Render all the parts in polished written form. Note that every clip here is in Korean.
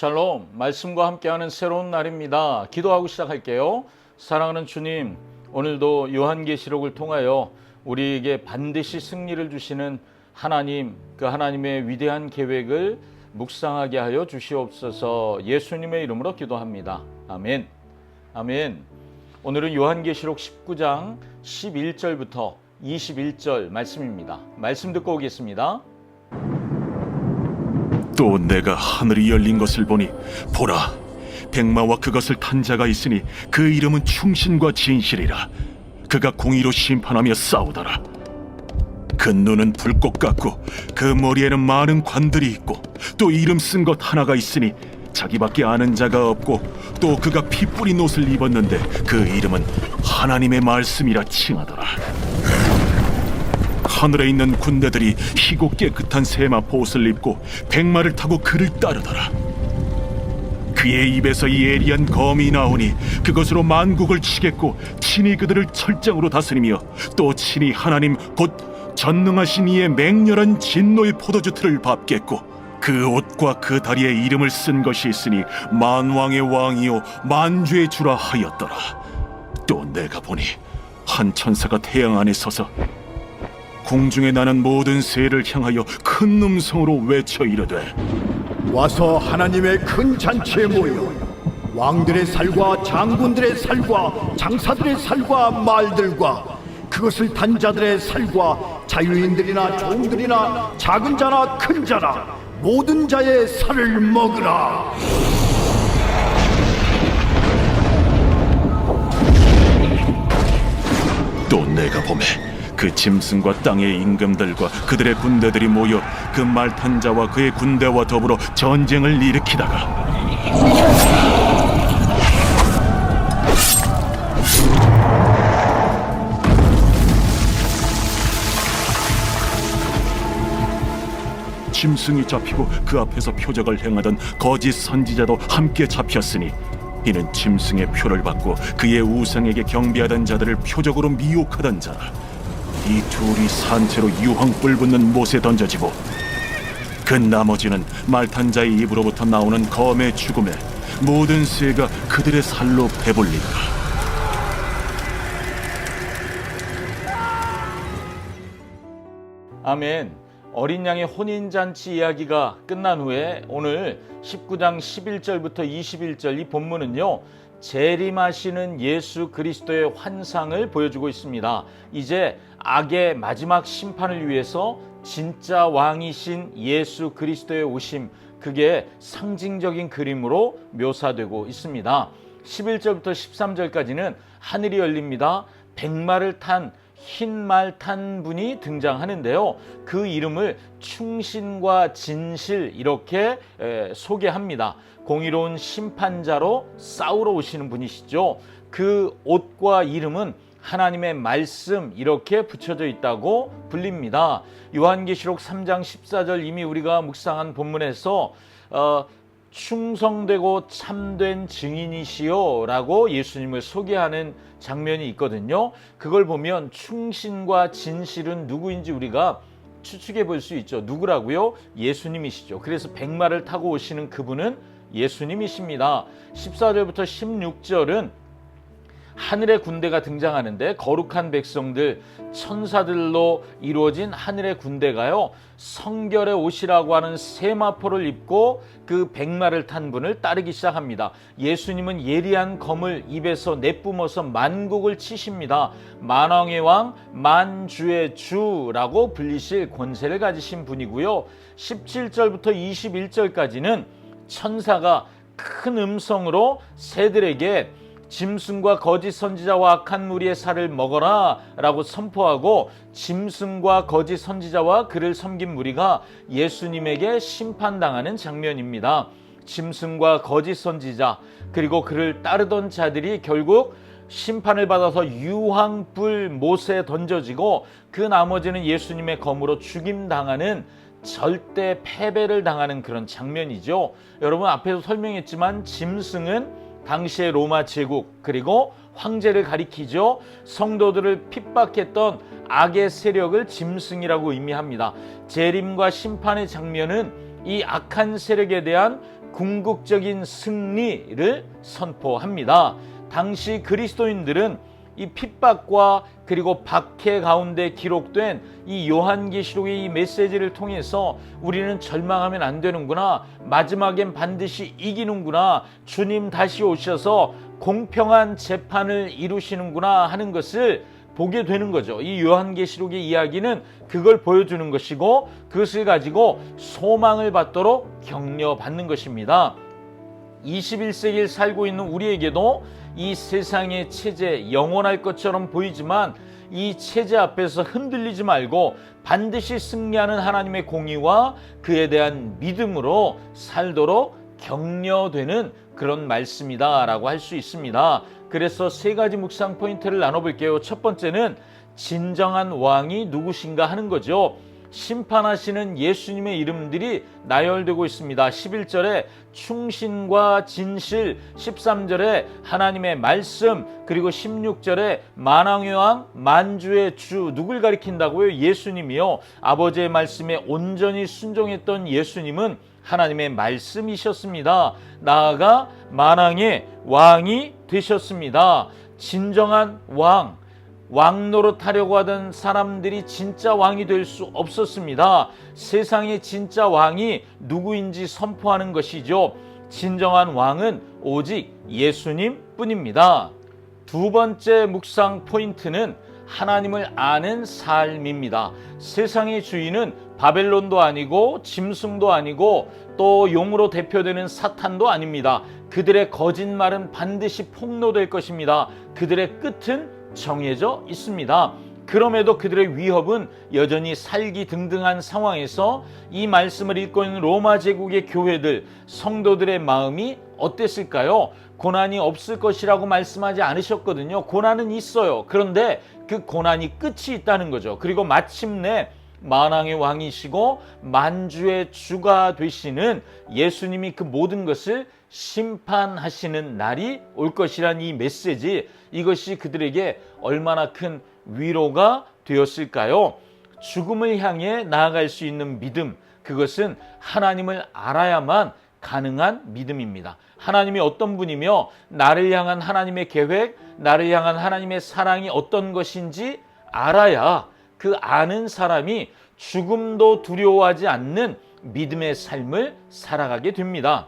샬롬, 말씀과 함께하는 새로운 날입니다. 기도하고 시작할게요. 사랑하는 주님, 오늘도 요한계시록을 통하여 우리에게 반드시 승리를 주시는 하나님, 그 하나님의 위대한 계획을 묵상하게 하여 주시옵소서. 예수님의 이름으로 기도합니다. 아멘. 아멘. 오늘은 요한계시록 19장 11절부터 21절 말씀입니다. 말씀 듣고 오겠습니다. 또 내가 하늘이 열린 것을 보니 보라, 백마와 그것을 탄 자가 있으니 그 이름은 충신과 진실이라. 그가 공의로 심판하며 싸우더라. 그 눈은 불꽃 같고 그 머리에는 많은 관들이 있고 또 이름 쓴 것 하나가 있으니 자기밖에 아는 자가 없고 또 그가 피 뿌린 옷을 입었는데 그 이름은 하나님의 말씀이라 칭하더라. 하늘에 있는 군대들이 희고 깨끗한 세마포 옷을 입고 백마를 타고 그를 따르더라. 그의 입에서 예리한 검이 나오니 그것으로 만국을 치겠고 친히 그들을 철장으로 다스리며 또 친히 하나님 곧 전능하신 이의 맹렬한 진노의 포도주 틀을 밟겠고 그 옷과 그 다리에 이름을 쓴 것이 있으니 만왕의 왕이요 만주의 주라 하였더라. 또 내가 보니 한 천사가 태양 안에 서서 공중에 나는 모든 새를 향하여 큰 음성으로 외쳐 이르되, 와서 하나님의 큰 잔치에 모여 왕들의 살과 장군들의 살과 장사들의 살과 말들과 그것을 단 자들의 살과 자유인들이나 종들이나 작은 자나 큰 자나 모든 자의 살을 먹으라. 또 내가 보매 그 짐승과 땅의 임금들과 그들의 군대들이 모여 그 말 탄 자와 그의 군대와 더불어 전쟁을 일으키다가 짐승이 잡히고 그 앞에서 표적을 행하던 거짓 선지자도 함께 잡혔으니 이는 짐승의 표를 받고 그의 우상에게 경배하던 자들을 표적으로 미혹하던 자라. 이 둘이 산채로 유황불 붙는 못에 던져지고 그 나머지는 말탄 자의 입으로부터 나오는 검의 죽음에 모든 새가 그들의 살로 배불리더라. 아멘. 어린 양의 혼인잔치 이야기가 끝난 후에 오늘 19장 11절부터 21절 이 본문은요, 재림하시는 예수 그리스도의 환상을 보여주고 있습니다. 이제 악의 마지막 심판을 위해서 진짜 왕이신 예수 그리스도의 오심, 그게 상징적인 그림으로 묘사되고 있습니다. 11절부터 13절까지는 하늘이 열립니다. 백마를 탄 흰 말 탄 분이 등장하는데요. 그 이름을 충신과 진실 이렇게 소개합니다. 공의로운 심판자로 싸우러 오시는 분이시죠. 그 옷과 이름은 하나님의 말씀 이렇게 붙여져 있다고 불립니다. 요한계시록 3장 14절 이미 우리가 묵상한 본문에서 충성되고 참된 증인이시오 라고 예수님을 소개하는 장면이 있거든요. 그걸 보면 충신과 진실은 누구인지 우리가 추측해 볼 수 있죠. 누구라고요? 예수님이시죠. 그래서 백마를 타고 오시는 그분은 예수님이십니다. 14절부터 16절은 하늘의 군대가 등장하는데 거룩한 백성들, 천사들로 이루어진 하늘의 군대가요, 성결의 옷이라고 하는 세마포를 입고 그 백마를 탄 분을 따르기 시작합니다. 예수님은 예리한 검을 입에서 내뿜어서 만국을 치십니다. 만왕의 왕, 만주의 주라고 불리실 권세를 가지신 분이고요. 17절부터 21절까지는 천사가 큰 음성으로 새들에게 짐승과 거짓 선지자와 악한 무리의 살을 먹어라 라고 선포하고 짐승과 거짓 선지자와 그를 섬긴 무리가 예수님에게 심판당하는 장면입니다. 짐승과 거짓 선지자 그리고 그를 따르던 자들이 결국 심판을 받아서 유황불 못에 던져지고 그 나머지는 예수님의 검으로 죽임당하는 절대 패배를 당하는 그런 장면이죠. 여러분 앞에서 설명했지만 짐승은 당시의 로마 제국 그리고 황제를 가리키죠. 성도들을 핍박했던 악의 세력을 짐승이라고 의미합니다. 재림과 심판의 장면은 이 악한 세력에 대한 궁극적인 승리를 선포합니다. 당시 그리스도인들은 이 핍박과 그리고 박해 가운데 기록된 이 요한계시록의 이 메시지를 통해서 우리는 절망하면 안 되는구나, 마지막엔 반드시 이기는구나, 주님 다시 오셔서 공평한 재판을 이루시는구나 하는 것을 보게 되는 거죠. 이 요한계시록의 이야기는 그걸 보여주는 것이고, 그것을 가지고 소망을 받도록 격려받는 것입니다. 21세기를 살고 있는 우리에게도 이 세상의 체제, 영원할 것처럼 보이지만 이 체제 앞에서 흔들리지 말고 반드시 승리하는 하나님의 공의와 그에 대한 믿음으로 살도록 격려되는 그런 말씀이다 라고 할 수 있습니다. 그래서 세 가지 묵상 포인트를 나눠볼게요. 첫 번째는 진정한 왕이 누구신가 하는 거죠. 심판하시는 예수님의 이름들이 나열되고 있습니다. 11절에 충신과 진실, 13절에 하나님의 말씀, 그리고 16절에 만왕의 왕, 만주의 주, 누굴 가리킨다고요? 예수님이요. 아버지의 말씀에 온전히 순종했던 예수님은 하나님의 말씀이셨습니다. 나아가 만왕의 왕이 되셨습니다. 진정한 왕, 왕노릇 하려고 하던 사람들이 진짜 왕이 될 수 없었습니다. 세상의 진짜 왕이 누구인지 선포하는 것이죠. 진정한 왕은 오직 예수님 뿐입니다. 두 번째 묵상 포인트는 하나님을 아는 삶입니다. 세상의 주인은 바벨론도 아니고 짐승도 아니고 또 용으로 대표되는 사탄도 아닙니다. 그들의 거짓말은 반드시 폭로될 것입니다. 그들의 끝은 정해져 있습니다. 그럼에도 그들의 위협은 여전히 살기등등한 상황에서 이 말씀을 읽고 있는 로마 제국의 교회들, 성도들의 마음이 어땠을까요? 고난이 없을 것이라고 말씀하지 않으셨거든요. 고난은 있어요. 그런데 그 고난이 끝이 있다는 거죠. 그리고 마침내 만왕의 왕이시고 만주의 주가 되시는 예수님이 그 모든 것을 심판하시는 날이 올 것이란 이 메시지, 이것이 그들에게 얼마나 큰 위로가 되었을까요? 죽음을 향해 나아갈 수 있는 믿음, 그것은 하나님을 알아야만 가능한 믿음입니다. 하나님이 어떤 분이며 나를 향한 하나님의 계획, 나를 향한 하나님의 사랑이 어떤 것인지 알아야 그 아는 사람이 죽음도 두려워하지 않는 믿음의 삶을 살아가게 됩니다.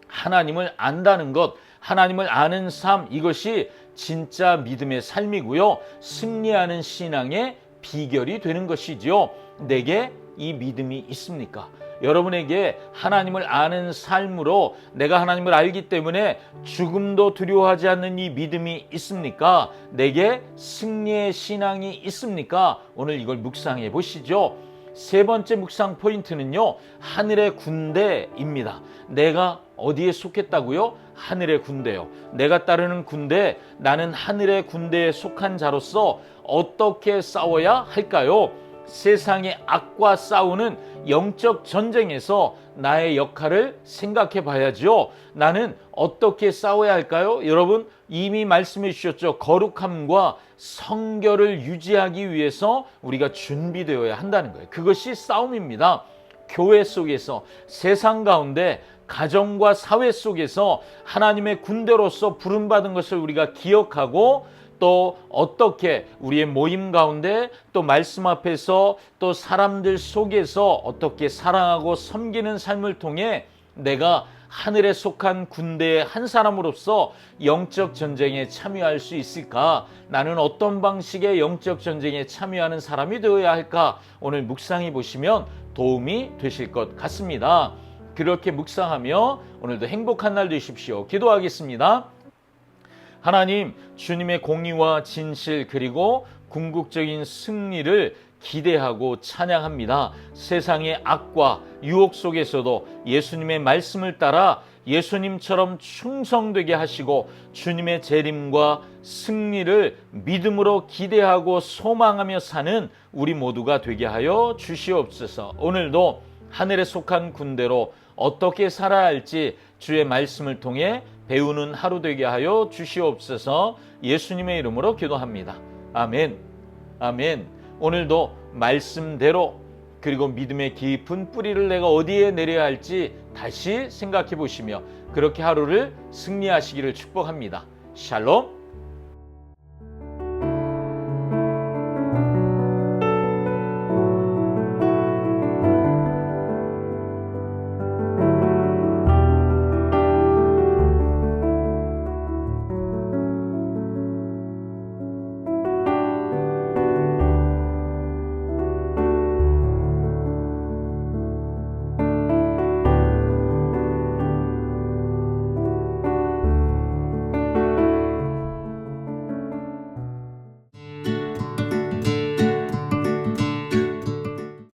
하나님을 안다는 것, 하나님을 아는 삶, 이것이 진짜 믿음의 삶이고요. 승리하는 신앙의 비결이 되는 것이지요. 내게 이 믿음이 있습니까? 여러분에게 하나님을 아는 삶으로 내가 하나님을 알기 때문에 죽음도 두려워하지 않는 이 믿음이 있습니까? 내게 승리의 신앙이 있습니까? 오늘 이걸 묵상해 보시죠. 세 번째 묵상 포인트는요, 하늘의 군대입니다. 내가 어디에 속했다고요? 하늘의 군대요. 내가 따르는 군대, 나는 하늘의 군대에 속한 자로서 어떻게 싸워야 할까요? 세상의 악과 싸우는 영적 전쟁에서 나의 역할을 생각해 봐야죠. 나는 어떻게 싸워야 할까요? 여러분 이미 말씀해 주셨죠. 거룩함과 성결을 유지하기 위해서 우리가 준비되어야 한다는 거예요. 그것이 싸움입니다. 교회 속에서, 세상 가운데, 가정과 사회 속에서 하나님의 군대로서 부름받은 것을 우리가 기억하고, 또 어떻게 우리의 모임 가운데, 또 말씀 앞에서, 또 사람들 속에서 어떻게 사랑하고 섬기는 삶을 통해 내가 하늘에 속한 군대의 한 사람으로서 영적 전쟁에 참여할 수 있을까? 나는 어떤 방식의 영적 전쟁에 참여하는 사람이 되어야 할까? 오늘 묵상해 보시면 도움이 되실 것 같습니다. 그렇게 묵상하며 오늘도 행복한 날 되십시오. 기도하겠습니다. 하나님, 주님의 공의와 진실 그리고 궁극적인 승리를 기대하고 찬양합니다. 세상의 악과 유혹 속에서도 예수님의 말씀을 따라 예수님처럼 충성되게 하시고 주님의 재림과 승리를 믿음으로 기대하고 소망하며 사는 우리 모두가 되게 하여 주시옵소서. 오늘도 하늘에 속한 군대로 어떻게 살아야 할지 주의 말씀을 통해 배우는 하루 되게 하여 주시옵소서. 예수님의 이름으로 기도합니다. 아멘. 아멘. 오늘도 말씀대로 그리고 믿음의 깊은 뿌리를 내가 어디에 내려야 할지 다시 생각해 보시며 그렇게 하루를 승리하시기를 축복합니다. 샬롬.